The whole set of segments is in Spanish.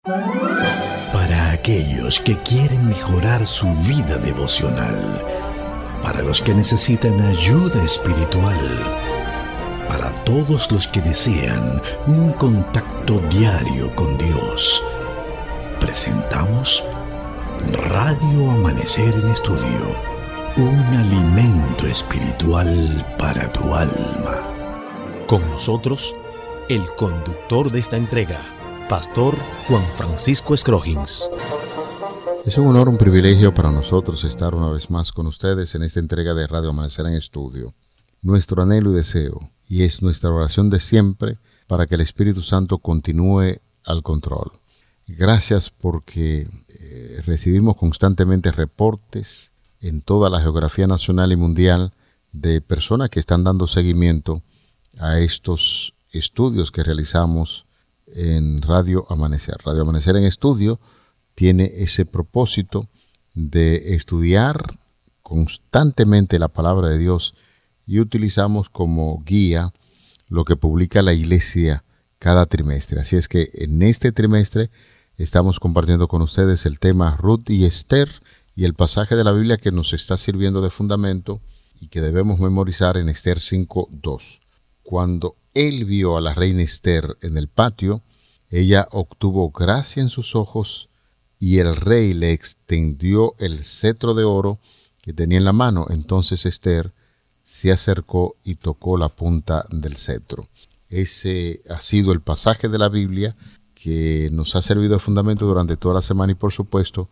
Para aquellos que quieren mejorar su vida devocional, para los que necesitan ayuda espiritual, para todos los que desean un contacto diario con Dios, presentamos Radio Amanecer en Estudio, un alimento espiritual para tu alma. Con nosotros, el conductor de esta entrega, Pastor Juan Francisco Scroggins. Es un honor, un privilegio para nosotros estar una vez más con ustedes en esta entrega de Radio Amanecer en Estudio. Nuestro anhelo y deseo, y es nuestra oración de siempre, para que el Espíritu Santo continúe al control. Gracias porque recibimos constantemente reportes en toda la geografía nacional y mundial de personas que están dando seguimiento a estos estudios que realizamos en Radio Amanecer. Radio Amanecer en Estudio tiene ese propósito de estudiar constantemente la palabra de Dios y utilizamos como guía lo que publica la iglesia cada trimestre. Así es que en este trimestre estamos compartiendo con ustedes el tema Ruth y Esther y el pasaje de la Biblia que nos está sirviendo de fundamento y que debemos memorizar en Esther 5:2. Cuando él vio a la reina Esther en el patio, ella obtuvo gracia en sus ojos y el rey le extendió el cetro de oro que tenía en la mano. Entonces Esther se acercó y tocó la punta del cetro. Ese ha sido el pasaje de la Biblia que nos ha servido de fundamento durante toda la semana y por supuesto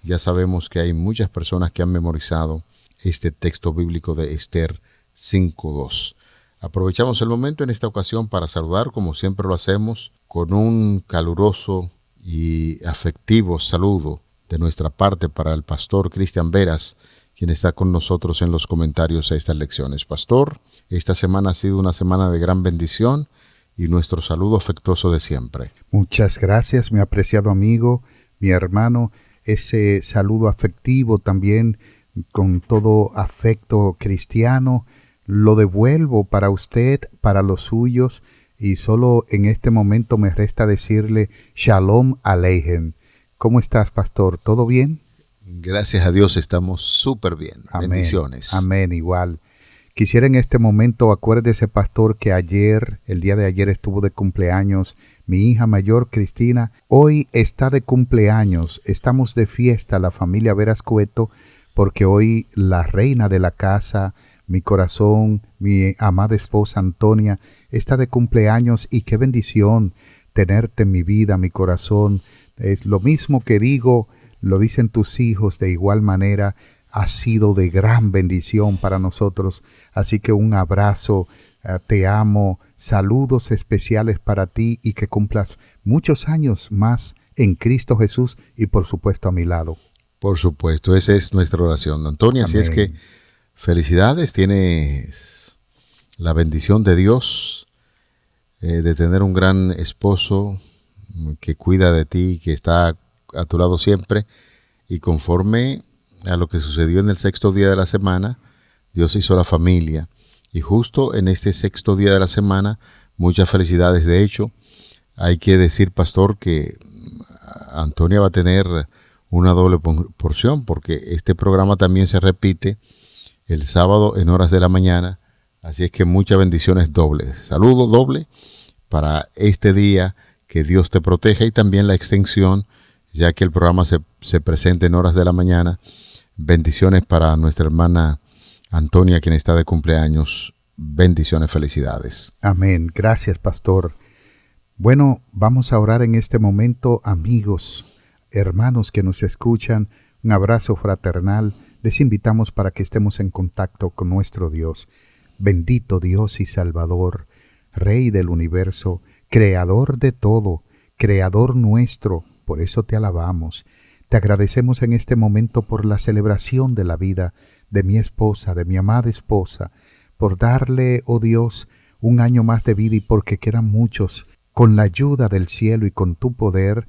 ya sabemos que hay muchas personas que han memorizado este texto bíblico de Esther 5:2. Aprovechamos el momento en esta ocasión para saludar, como siempre lo hacemos, con un caluroso y afectivo saludo de nuestra parte para el pastor Cristian Veras, quien está con nosotros en los comentarios a estas lecciones. Pastor, esta semana ha sido una semana de gran bendición y nuestro saludo afectuoso de siempre. Muchas gracias, mi apreciado amigo, mi hermano. Ese saludo afectivo también con todo afecto cristiano lo devuelvo para usted, para los suyos, y solo en este momento me resta decirle Shalom Aleichem. ¿Cómo estás, pastor? ¿Todo bien? Gracias a Dios estamos súper bien. Amén. Bendiciones. Amén, igual. Quisiera en este momento, acuérdese, pastor, que el día de ayer estuvo de cumpleaños mi hija mayor, Cristina. Hoy está de cumpleaños. Estamos de fiesta, la familia Veras Cueto, porque hoy la reina de la casa, mi corazón, mi amada esposa Antonia, está de cumpleaños y qué bendición tenerte en mi vida, mi corazón. Es lo mismo que digo, lo dicen tus hijos de igual manera, ha sido de gran bendición para nosotros. Así que un abrazo, te amo, saludos especiales para ti y que cumplas muchos años más en Cristo Jesús y por supuesto a mi lado. Por supuesto, esa es nuestra oración, Antonia. Así es que felicidades, tienes la bendición de Dios de tener un gran esposo que cuida de ti, que está a tu lado siempre. Y conforme a lo que sucedió en el sexto día de la semana, Dios hizo la familia. Y justo en este sexto día de la semana, muchas felicidades. De hecho, hay que decir, pastor, que Antonia va a tener una doble porción porque este programa también se repite el sábado en horas de la mañana, así es que muchas bendiciones dobles. Saludo doble para este día, que Dios te proteja y también la extensión, ya que el programa se presenta en horas de la mañana. Bendiciones para nuestra hermana Antonia, quien está de cumpleaños. Bendiciones, felicidades. Amén. Gracias, pastor. Bueno, vamos a orar en este momento, amigos, hermanos que nos escuchan. Un abrazo fraternal. Les invitamos para que estemos en contacto con nuestro Dios. Bendito Dios y Salvador, Rey del universo, Creador de todo, Creador nuestro, por eso te alabamos. Te agradecemos en este momento por la celebración de la vida de mi esposa, de mi amada esposa, por darle, oh Dios, un año más de vida y porque quedan muchos, con la ayuda del cielo y con tu poder,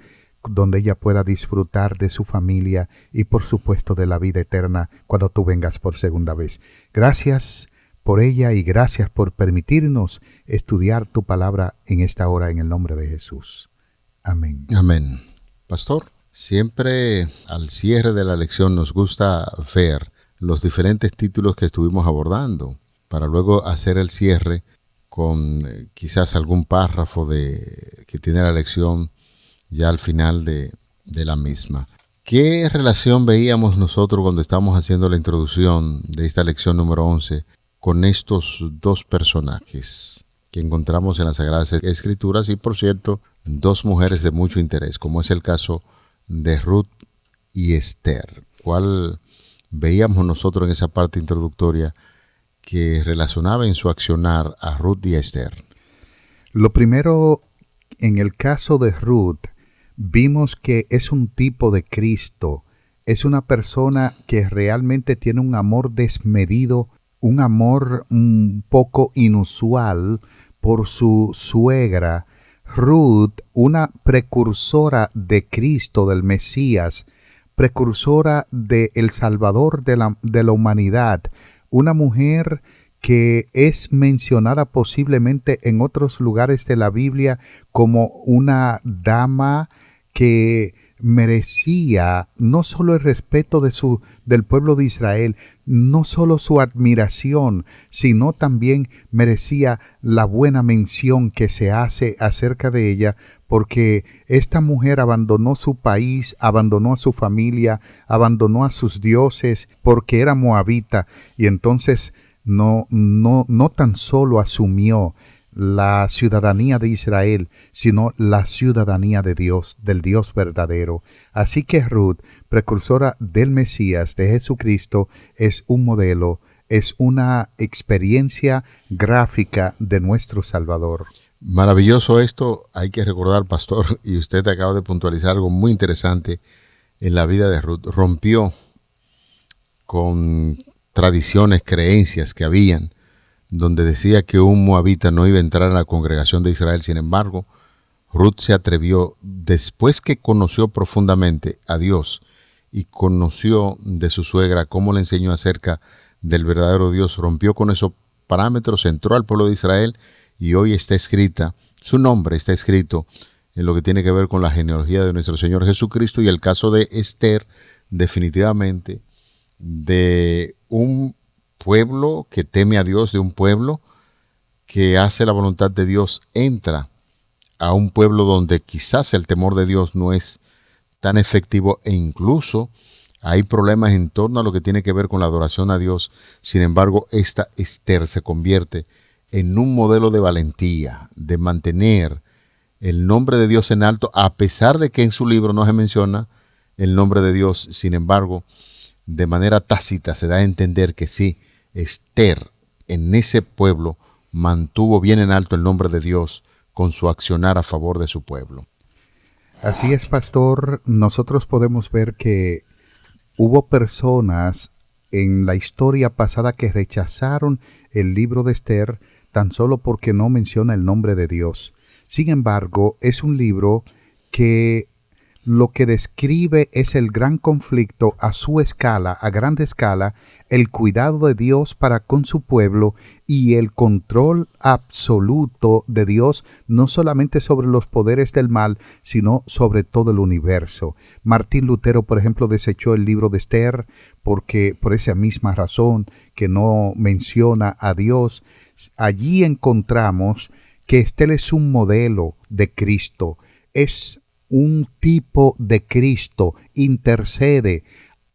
donde ella pueda disfrutar de su familia y por supuesto de la vida eterna cuando tú vengas por segunda vez. Gracias por ella y gracias por permitirnos estudiar tu palabra en esta hora en el nombre de Jesús. Amén. Amén. Pastor, siempre al cierre de la lección nos gusta ver los diferentes títulos que estuvimos abordando, para luego hacer el cierre con quizás algún párrafo que tiene la lección ya al final de la misma. ¿Qué relación veíamos nosotros cuando estábamos haciendo la introducción de esta lección número 11 con estos dos personajes que encontramos en las Sagradas Escrituras y, por cierto, dos mujeres de mucho interés, como es el caso de Ruth y Esther? ¿Cuál veíamos nosotros en esa parte introductoria que relacionaba en su accionar a Ruth y a Esther? Lo primero, en el caso de Ruth, vimos que es un tipo de Cristo. Es una persona que realmente tiene un amor desmedido, un amor un poco inusual por su suegra. Ruth, una precursora de Cristo, del Mesías, precursora del Salvador de la humanidad, una mujer que es mencionada posiblemente en otros lugares de la Biblia como una dama que merecía no solo el respeto del pueblo de Israel, no solo su admiración, sino también merecía la buena mención que se hace acerca de ella, porque esta mujer abandonó su país, abandonó a su familia, abandonó a sus dioses, porque era moabita, y entonces no tan solo asumió la ciudadanía de Israel, sino la ciudadanía de Dios, del Dios verdadero. Así que Ruth, precursora del Mesías, de Jesucristo, es un modelo, es una experiencia gráfica de nuestro Salvador. Maravilloso esto, hay que recordar, pastor, y usted acaba de puntualizar algo muy interesante en la vida de Ruth. Rompió con tradiciones, creencias que habían, donde decía que un moabita no iba a entrar a la congregación de Israel. Sin embargo, Ruth se atrevió, después que conoció profundamente a Dios y conoció de su suegra cómo le enseñó acerca del verdadero Dios, rompió con esos parámetros, entró al pueblo de Israel y hoy está escrita, su nombre está escrito en lo que tiene que ver con la genealogía de nuestro Señor Jesucristo. Y el caso de Esther, definitivamente, de un pueblo que teme a Dios, de un pueblo que hace la voluntad de Dios, entra a un pueblo donde quizás el temor de Dios no es tan efectivo e incluso hay problemas en torno a lo que tiene que ver con la adoración a Dios. Sin embargo, esta Esther se convierte en un modelo de valentía, de mantener el nombre de Dios en alto, a pesar de que en su libro no se menciona el nombre de Dios. Sin embargo, de manera tácita se da a entender que sí, Esther en ese pueblo mantuvo bien en alto el nombre de Dios con su accionar a favor de su pueblo. Así es, pastor. Nosotros podemos ver que hubo personas en la historia pasada que rechazaron el libro de Esther tan solo porque no menciona el nombre de Dios. Sin embargo, es un libro que lo que describe es el gran conflicto a su escala, a grande escala, el cuidado de Dios para con su pueblo y el control absoluto de Dios, no solamente sobre los poderes del mal, sino sobre todo el universo. Martín Lutero, por ejemplo, desechó el libro de Esther porque por esa misma razón que no menciona a Dios. Allí encontramos que Esther es un modelo de Cristo, es un tipo de Cristo, intercede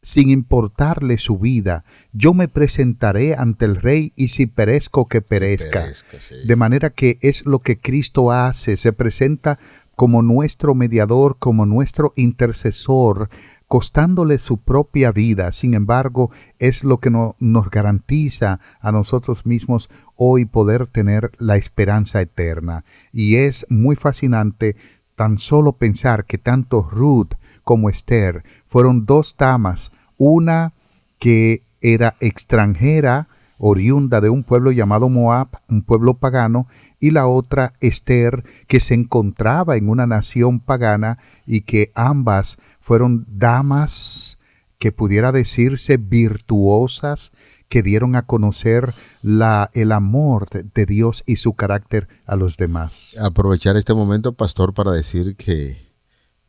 sin importarle su vida. Yo me presentaré ante el Rey y si perezco, que perezca. Sí. De manera que es lo que Cristo hace, se presenta como nuestro mediador, como nuestro intercesor, costándole su propia vida. Sin embargo, es lo que nos garantiza a nosotros mismos hoy poder tener la esperanza eterna. Y es muy fascinante tan solo pensar que tanto Ruth como Esther fueron dos damas, una que era extranjera, oriunda de un pueblo llamado Moab, un pueblo pagano, y la otra Esther, que se encontraba en una nación pagana, y que ambas fueron damas que pudiera decirse virtuosas, que dieron a conocer el amor de Dios y su carácter a los demás. Aprovechar este momento, pastor, para decir que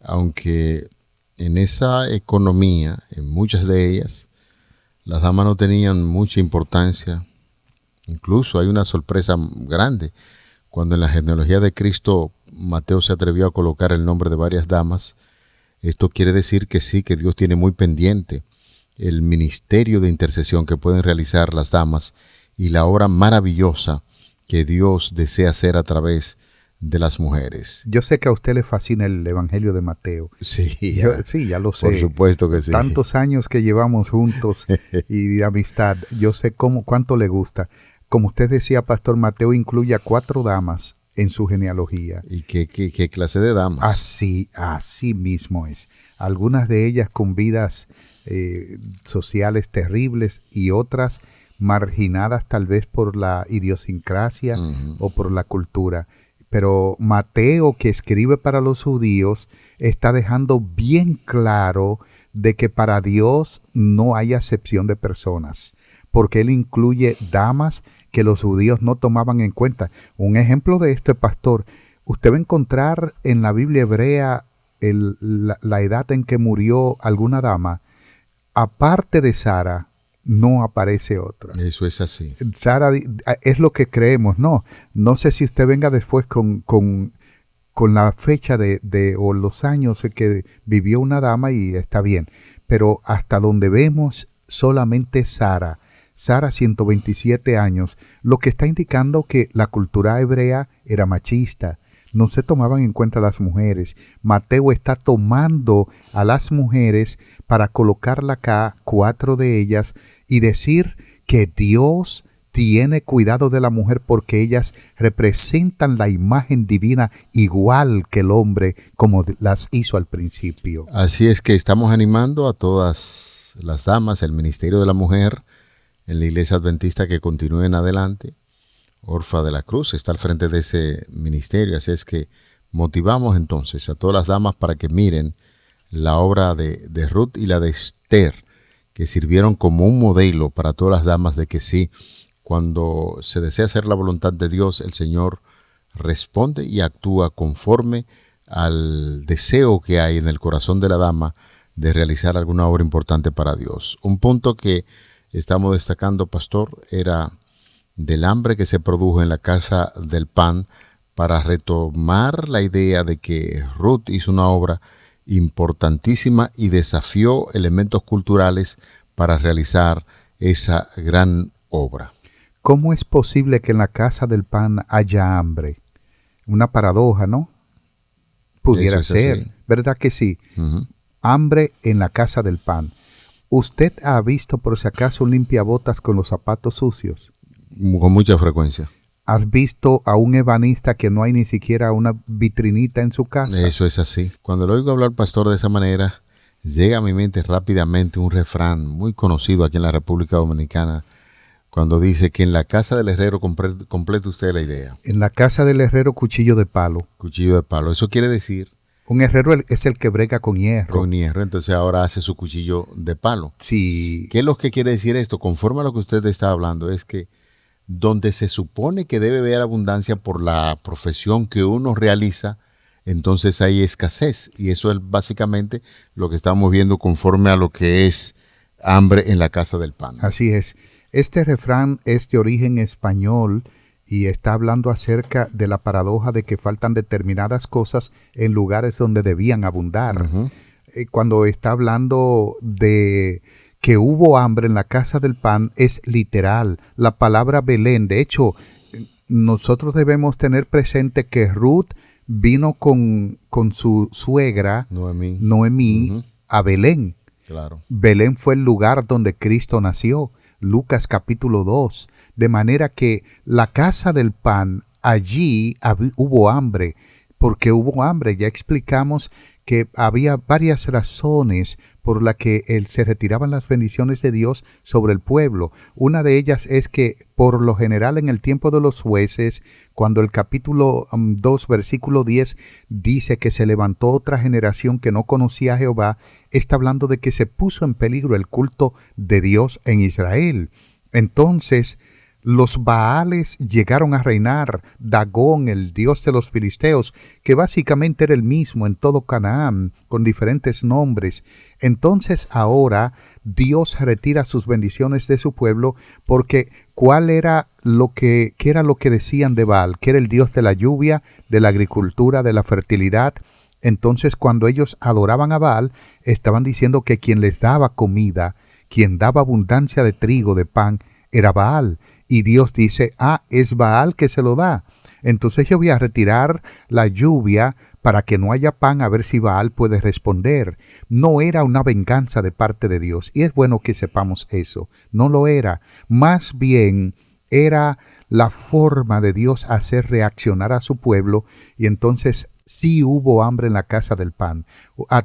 aunque en esa economía, en muchas de ellas, las damas no tenían mucha importancia. Incluso hay una sorpresa grande cuando en la genealogía de Cristo Mateo se atrevió a colocar el nombre de varias damas. Esto quiere decir que sí, que Dios tiene muy pendiente el ministerio de intercesión que pueden realizar las damas y la obra maravillosa que Dios desea hacer a través de las mujeres. Yo sé que a usted le fascina el Evangelio de Mateo. Sí, ya lo sé. Por supuesto que sí. Tantos años que llevamos juntos y de amistad, yo sé cuánto le gusta. Como usted decía, Pastor, Mateo incluye a 4 damas en su genealogía. ¿Y qué clase de damas? Así mismo es. Algunas de ellas con vidas sociales terribles y otras marginadas tal vez por la idiosincrasia o por la cultura. Pero Mateo, que escribe para los judíos, está dejando bien claro de que para Dios no hay acepción de personas, porque él incluye damas que los judíos no tomaban en cuenta. Un ejemplo de esto, pastor, usted va a encontrar en la Biblia hebrea la edad en que murió alguna dama. Aparte de Sara, no aparece otra. Eso es así. Sara es lo que creemos, no. No sé si usted venga después con la fecha o los años que vivió una dama y está bien. Pero hasta donde vemos solamente Sara, 127 años, lo que está indicando que la cultura hebrea era machista. No se tomaban en cuenta las mujeres. Mateo está tomando a las mujeres para colocarla acá, 4 de ellas, y decir que Dios tiene cuidado de la mujer porque ellas representan la imagen divina igual que el hombre, como las hizo al principio. Así es que estamos animando a todas las damas, el ministerio de la mujer en la Iglesia Adventista, que continúen adelante. Orfa de la Cruz está al frente de ese ministerio, así es que motivamos entonces a todas las damas para que miren la obra de Ruth y la de Esther, que sirvieron como un modelo para todas las damas de que sí, cuando se desea hacer la voluntad de Dios, el Señor responde y actúa conforme al deseo que hay en el corazón de la dama de realizar alguna obra importante para Dios. Un punto que estamos destacando, pastor, era del hambre que se produjo en la casa del pan, para retomar la idea de que Ruth hizo una obra importantísima y desafió elementos culturales para realizar esa gran obra. ¿Cómo es posible que en la casa del pan haya hambre? Una paradoja, ¿no? Pudiera ser, así. ¿Verdad que sí? Uh-huh. Hambre en la casa del pan. ¿Usted ha visto por si acaso un limpiabotas con los zapatos sucios? Con mucha frecuencia. ¿Has visto a un ebanista que no hay ni siquiera una vitrinita en su casa? Eso es así. Cuando lo oigo hablar, pastor, de esa manera, llega a mi mente rápidamente un refrán muy conocido aquí en la República Dominicana, cuando dice que en la casa del herrero complete usted la idea. En la casa del herrero, cuchillo de palo. Cuchillo de palo. Eso quiere decir... Un herrero es el que brega con hierro. Con hierro, entonces ahora hace su cuchillo de palo. Sí. ¿Qué es lo que quiere decir esto? Conforme a lo que usted está hablando, es que donde se supone que debe haber abundancia por la profesión que uno realiza, entonces hay escasez. Y eso es básicamente lo que estamos viendo conforme a lo que es hambre en la casa del pan. Así es. Este refrán es de origen español y está hablando acerca de la paradoja de que faltan determinadas cosas en lugares donde debían abundar. Uh-huh. Cuando está hablando de que hubo hambre en la casa del pan, es literal. La palabra Belén, de hecho, nosotros debemos tener presente que Ruth vino con su suegra, Noemí, uh-huh, a Belén. Claro. Belén fue el lugar donde Cristo nació. Lucas capítulo 2. De manera que la casa del pan, allí hubo hambre. Porque hubo hambre, ya explicamos que había varias razones por las que se retiraban las bendiciones de Dios sobre el pueblo. Una de ellas es que por lo general en el tiempo de los jueces, cuando el capítulo 2 versículo 10 dice que se levantó otra generación que no conocía a Jehová, está hablando de que se puso en peligro el culto de Dios en Israel. Entonces, Los Baales llegaron a reinar, Dagón, el dios de los filisteos, que básicamente era el mismo en todo Canaán, con diferentes nombres. Entonces ahora Dios retira sus bendiciones de su pueblo, porque ¿qué era lo que decían de Baal? Que era el dios de la lluvia, de la agricultura, de la fertilidad. Entonces cuando ellos adoraban a Baal, estaban diciendo que quien les daba comida, quien daba abundancia de trigo, de pan, era Baal. Y Dios dice, es Baal que se lo da. Entonces yo voy a retirar la lluvia para que no haya pan, a ver si Baal puede responder. No era una venganza de parte de Dios. Y es bueno que sepamos eso. No lo era. Más bien era la forma de Dios hacer reaccionar a su pueblo. Y entonces sí hubo hambre en la casa del pan.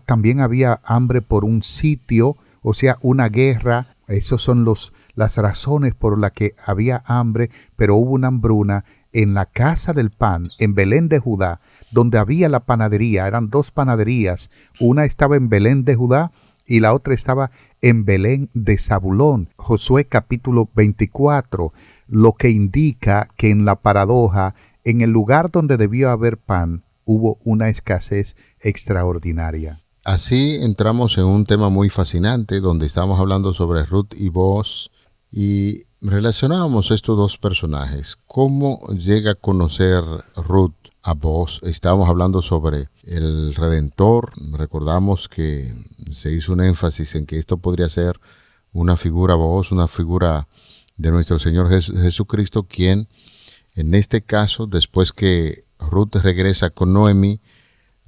También había hambre por un sitio, o sea, una guerra. Esas son las razones por las que había hambre, pero hubo una hambruna en la casa del pan, en Belén de Judá, donde había la panadería. Eran 2 panaderías. Una estaba en Belén de Judá y la otra estaba en Belén de Zabulón. Josué capítulo 24, lo que indica que en la paradoja, en el lugar donde debió haber pan, hubo una escasez extraordinaria. Así entramos en un tema muy fascinante donde estamos hablando sobre Ruth y Booz y relacionábamos estos 2 personajes. ¿Cómo llega a conocer Ruth a Booz? Estábamos hablando sobre el Redentor. Recordamos que se hizo un énfasis en que esto podría ser una figura Booz, una figura de nuestro Señor Jesucristo, quien en este caso, después que Ruth regresa con Noemí,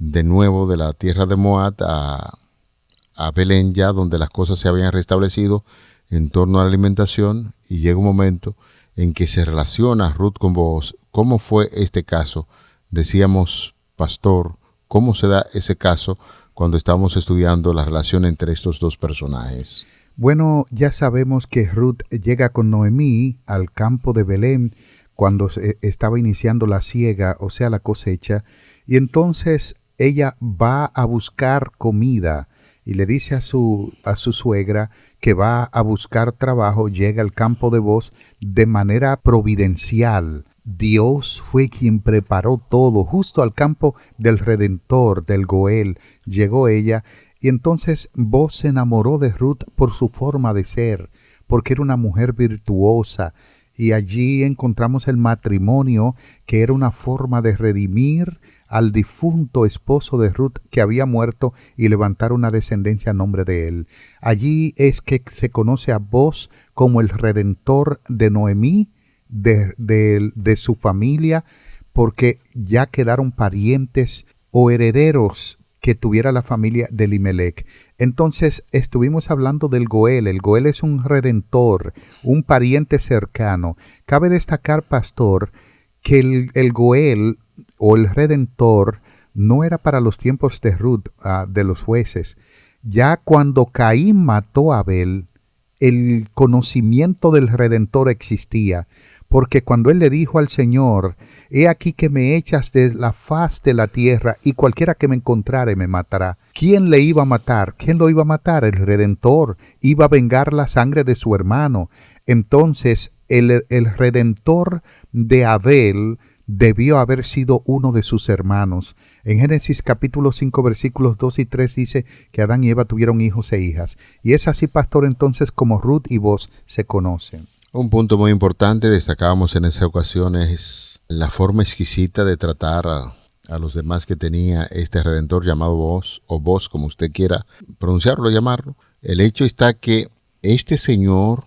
de nuevo de la tierra de Moab a Belén, ya donde las cosas se habían restablecido en torno a la alimentación, y llega un momento en que se relaciona Ruth con Booz. ¿Cómo fue este caso? Decíamos, pastor, ¿cómo se da ese caso cuando estamos estudiando la relación entre estos 2 personajes? Bueno, ya sabemos que Ruth llega con Noemí al campo de Belén cuando estaba iniciando la siega, o sea, la cosecha, y entonces ella va a buscar comida y le dice a su suegra que va a buscar trabajo. Llega al campo de Booz de manera providencial. Dios fue quien preparó todo. Justo al campo del Redentor, del Goel, llegó ella, y entonces Booz se enamoró de Ruth por su forma de ser, porque era una mujer virtuosa. Y allí encontramos el matrimonio, que era una forma de redimir al difunto esposo de Ruth que había muerto y levantar una descendencia a nombre de él. Allí es que se conoce a Booz como el redentor de Noemí, de su familia, porque ya quedaron parientes o herederos que tuviera la familia de Elimelech. Entonces estuvimos hablando del Goel. El Goel es un redentor, un pariente cercano. Cabe destacar, pastor, que el Goel o el redentor no era para los tiempos de Ruth, de los jueces. Ya cuando Caín mató a Abel, el conocimiento del redentor existía. Porque cuando él le dijo al Señor, he aquí que me echas de la faz de la tierra, y cualquiera que me encontrare me matará. ¿Quién le iba a matar? ¿Quién lo iba a matar? El Redentor. Iba a vengar la sangre de su hermano. Entonces, el Redentor de Abel debió haber sido uno de sus hermanos. En Génesis capítulo 5 versículos 2 y 3 dice que Adán y Eva tuvieron hijos e hijas. Y es así, pastor, entonces como Ruth y Booz se conocen. Un punto muy importante, destacábamos en esa ocasión, es la forma exquisita de tratar a los demás que tenía este redentor llamado Booz, o Booz, como usted quiera pronunciarlo, llamarlo. El hecho está que este señor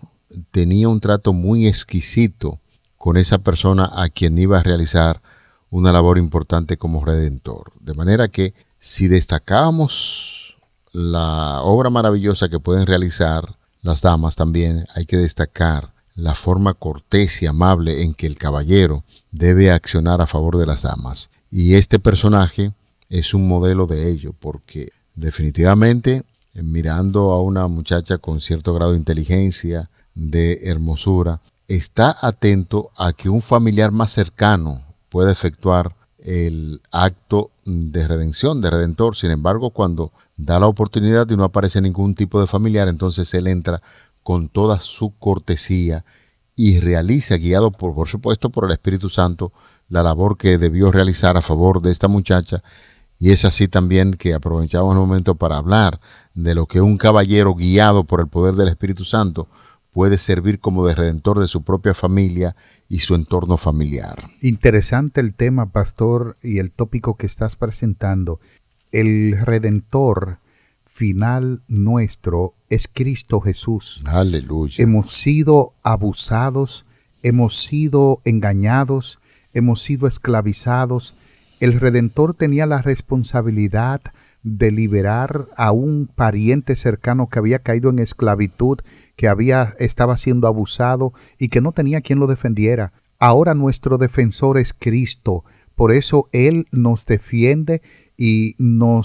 tenía un trato muy exquisito con esa persona a quien iba a realizar una labor importante como redentor. De manera que si destacamos la obra maravillosa que pueden realizar las damas, también hay que destacar la forma cortés y amable en que el caballero debe accionar a favor de las damas. Y este personaje es un modelo de ello, porque definitivamente, mirando a una muchacha con cierto grado de inteligencia, de hermosura, está atento a que un familiar más cercano pueda efectuar el acto de redención, de redentor. Sin embargo, cuando da la oportunidad y no aparece ningún tipo de familiar, entonces él entra con toda su cortesía y realiza, guiado por supuesto por el Espíritu Santo, la labor que debió realizar a favor de esta muchacha. Y es así también que aprovechamos el momento para hablar de lo que un caballero guiado por el poder del Espíritu Santo puede servir como de redentor de su propia familia y su entorno familiar. Interesante el tema, pastor, y el tópico que estás presentando. El redentor final nuestro es Cristo Jesús. Aleluya. Hemos sido abusados, hemos sido engañados, hemos sido esclavizados. El Redentor tenía la responsabilidad de liberar a un pariente cercano que había caído en esclavitud, que estaba siendo abusado y que no tenía quien lo defendiera. Ahora nuestro defensor es Cristo. Por eso Él nos defiende y no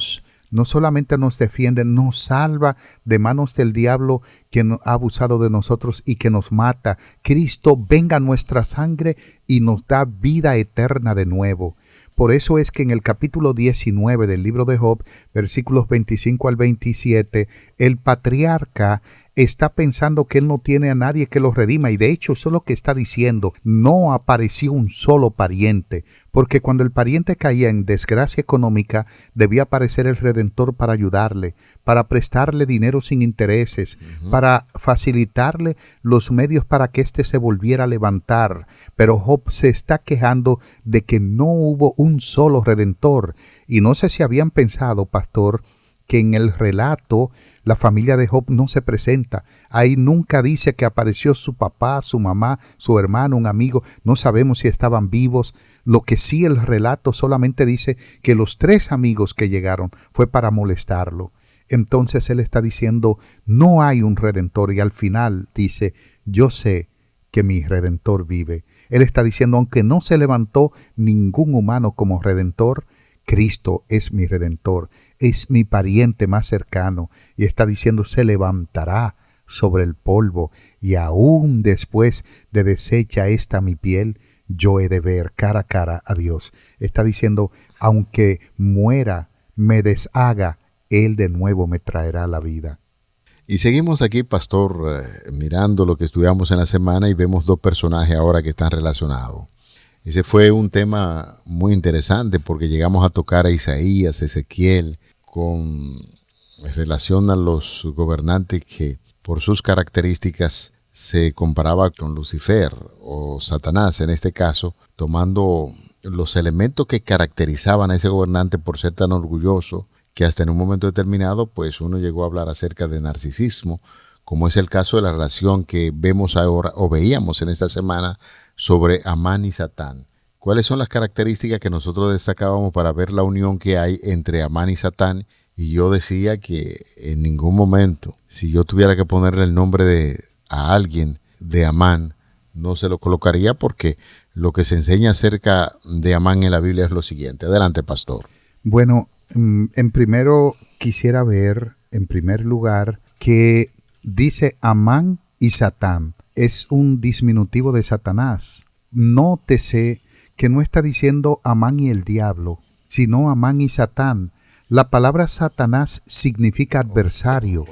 solamente nos defiende, nos salva de manos del diablo que ha abusado de nosotros y que nos mata. Cristo venga nuestra sangre y nos da vida eterna de nuevo. Por eso es que en el capítulo 19 del libro de Job, versículos 25 al 27, el patriarca está pensando que él no tiene a nadie que lo redima, y de hecho eso es lo que está diciendo. No apareció un solo pariente, porque cuando el pariente caía en desgracia económica, debía aparecer el Redentor para ayudarle, para prestarle dinero sin intereses, para facilitarle los medios para que éste se volviera a levantar. Pero Job se está quejando de que no hubo un solo Redentor. Y no sé si habían pensado, pastor, que en el relato la familia de Job no se presenta. Ahí nunca dice que apareció su papá, su mamá, su hermano, un amigo. No sabemos si estaban vivos. Lo que sí el relato solamente dice que los 3 amigos que llegaron fue para molestarlo. Entonces él está diciendo, no hay un Redentor, y al final dice, yo sé que mi Redentor vive. Él está diciendo, aunque no se levantó ningún humano como Redentor, Cristo es mi Redentor, es mi pariente más cercano, y está diciendo, se levantará sobre el polvo, y aún después de deshecha esta mi piel, yo he de ver cara a cara a Dios. Está diciendo, aunque muera, me deshaga, Él de nuevo me traerá la vida. Y seguimos aquí, pastor, mirando lo que estudiamos en la semana, y vemos 2 personajes ahora que están relacionados. Ese fue un tema muy interesante porque llegamos a tocar a Isaías, Ezequiel, con relación a los gobernantes que por sus características se comparaba con Lucifer o Satanás, en este caso, tomando los elementos que caracterizaban a ese gobernante por ser tan orgulloso que hasta en un momento determinado pues uno llegó a hablar acerca de narcisismo, como es el caso de la relación que vemos ahora o veíamos en esta semana sobre Amán y Satán. ¿Cuáles son las características que nosotros destacábamos para ver la unión que hay entre Amán y Satán? Y yo decía que en ningún momento, si yo tuviera que ponerle el nombre a alguien de Amán, no se lo colocaría, porque lo que se enseña acerca de Amán en la Biblia es lo siguiente. Adelante, pastor. Bueno, en primer lugar, que dice Amán y Satán. Es un diminutivo de Satanás. Nótese que no está diciendo Amán y el diablo, sino Amán y Satán. La palabra Satanás significa adversario.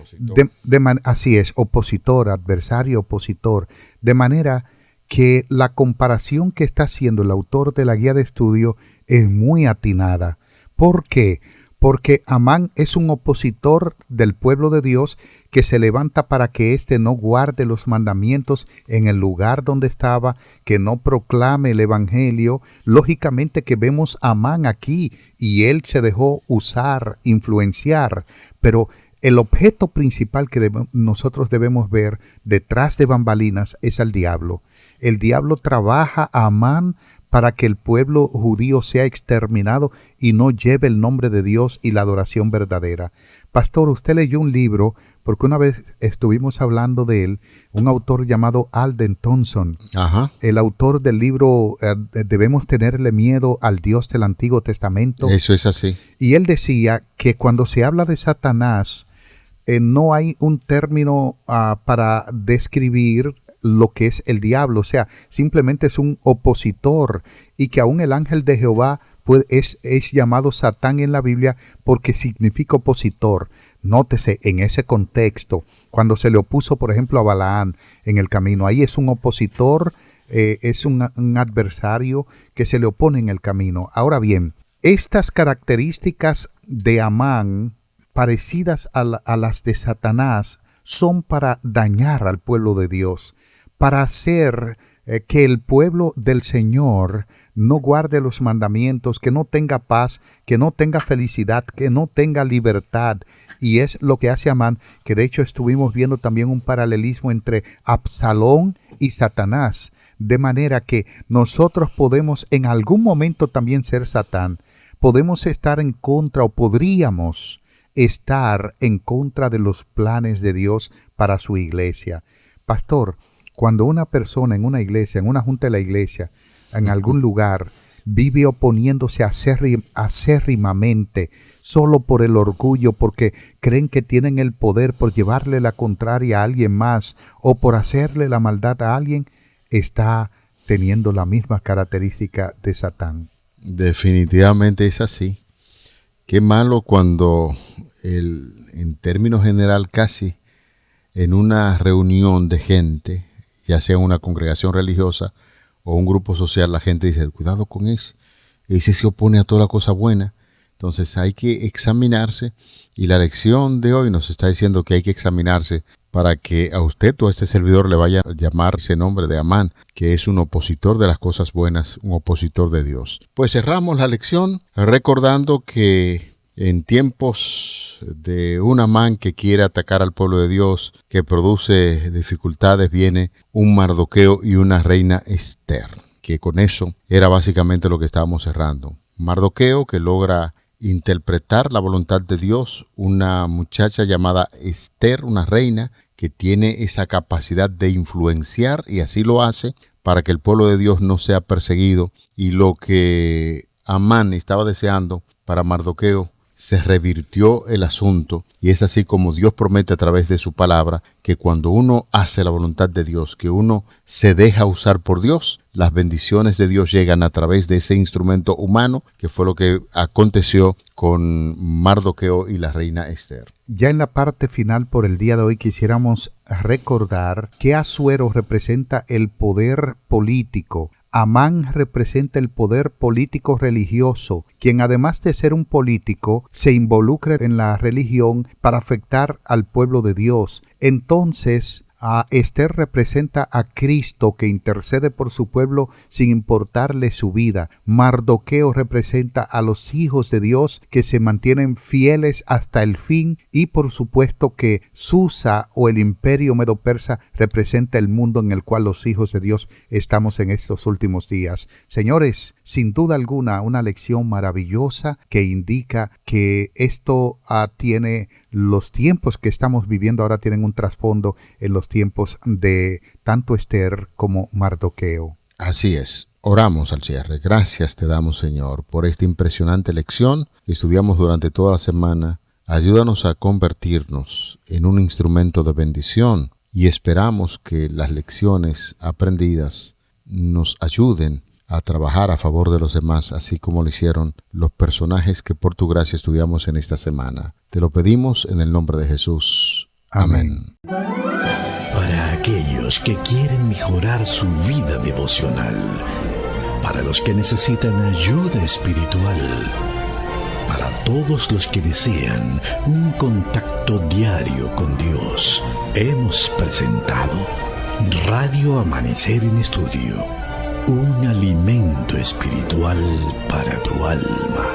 Así es, opositor, adversario, opositor. De manera que la comparación que está haciendo el autor de la guía de estudio es muy atinada. ¿Por qué? Porque Amán es un opositor del pueblo de Dios que se levanta para que éste no guarde los mandamientos en el lugar donde estaba, que no proclame el evangelio. Lógicamente que vemos a Amán aquí y él se dejó usar, influenciar, pero el objeto principal que nosotros debemos ver detrás de bambalinas es al diablo. El diablo trabaja a Amán para que el pueblo judío sea exterminado y no lleve el nombre de Dios y la adoración verdadera. Pastor, usted leyó un libro, porque una vez estuvimos hablando de él, un autor llamado Alden Thompson. Ajá. El autor del libro Debemos tenerle miedo al Dios del Antiguo Testamento. Eso es así. Y él decía que cuando se habla de Satanás, no hay un término para describir lo que es el diablo, o sea, simplemente es un opositor, y que aún el ángel de Jehová es llamado Satán en la Biblia porque significa opositor. Nótese, en ese contexto, cuando se le opuso, por ejemplo, a Balaam en el camino, ahí es un opositor, es un adversario que se le opone en el camino. Ahora bien, estas características de Amán, parecidas a las de Satanás, son para dañar al pueblo de Dios, para hacer que el pueblo del Señor no guarde los mandamientos, que no tenga paz, que no tenga felicidad, que no tenga libertad. Y es lo que hace Amán, que de hecho estuvimos viendo también un paralelismo entre Absalón y Satanás, de manera que nosotros podemos en algún momento también ser Satán, podemos estar en contra o podríamos estar en contra de los planes de Dios para su iglesia. Pastor, cuando una persona en una iglesia, en una junta de la iglesia, en algún lugar, vive oponiéndose acérrimamente solo por el orgullo, porque creen que tienen el poder por llevarle la contraria a alguien más o por hacerle la maldad a alguien, está teniendo la misma característica de Satán. Definitivamente es así. Qué malo cuando en términos general casi en una reunión de gente, ya sea una congregación religiosa o un grupo social, la gente dice, cuidado con ese se opone a toda cosa buena. Entonces hay que examinarse, y la lección de hoy nos está diciendo que hay que examinarse para que a usted o a este servidor le vaya a llamar ese nombre de Amán, que es un opositor de las cosas buenas, un opositor de Dios. Pues cerramos la lección recordando que en tiempos de un Amán que quiere atacar al pueblo de Dios, que produce dificultades, viene un Mardoqueo y una reina Esther, que con eso era básicamente lo que estábamos cerrando. Mardoqueo, que logra interpretar la voluntad de Dios, una muchacha llamada Esther, una reina que tiene esa capacidad de influenciar, y así lo hace para que el pueblo de Dios no sea perseguido, y lo que Amán estaba deseando para Mardoqueo se revirtió el asunto, y es así como Dios promete a través de su palabra que cuando uno hace la voluntad de Dios, que uno se deja usar por Dios, las bendiciones de Dios llegan a través de ese instrumento humano, que fue lo que aconteció con Mardoqueo y la reina Esther. Ya en la parte final por el día de hoy quisiéramos recordar que Asuero representa el poder político. Amán representa el poder político religioso, quien además de ser un político, se involucra en la religión para afectar al pueblo de Dios. Entonces, Esther representa a Cristo, que intercede por su pueblo sin importarle su vida. Mardoqueo representa a los hijos de Dios que se mantienen fieles hasta el fin, y por supuesto que Susa o el imperio medo-persa representa el mundo en el cual los hijos de Dios estamos en estos últimos días. Señores, sin duda alguna una lección maravillosa que indica que esto tiene los tiempos que estamos viviendo ahora, tienen un trasfondo en los tiempos de tanto Esther como Mardoqueo. Así es. Oramos al cierre. Gracias te damos, Señor, por esta impresionante lección que estudiamos durante toda la semana. Ayúdanos a convertirnos en un instrumento de bendición, y esperamos que las lecciones aprendidas nos ayuden a trabajar a favor de los demás, así como lo hicieron los personajes que por tu gracia estudiamos en esta semana. Te lo pedimos en el nombre de Jesús. Amén. Para aquellos que quieren mejorar su vida devocional, para los que necesitan ayuda espiritual, para todos los que desean un contacto diario con Dios, hemos presentado Radio Amanecer en Estudio, un alimento espiritual para tu alma.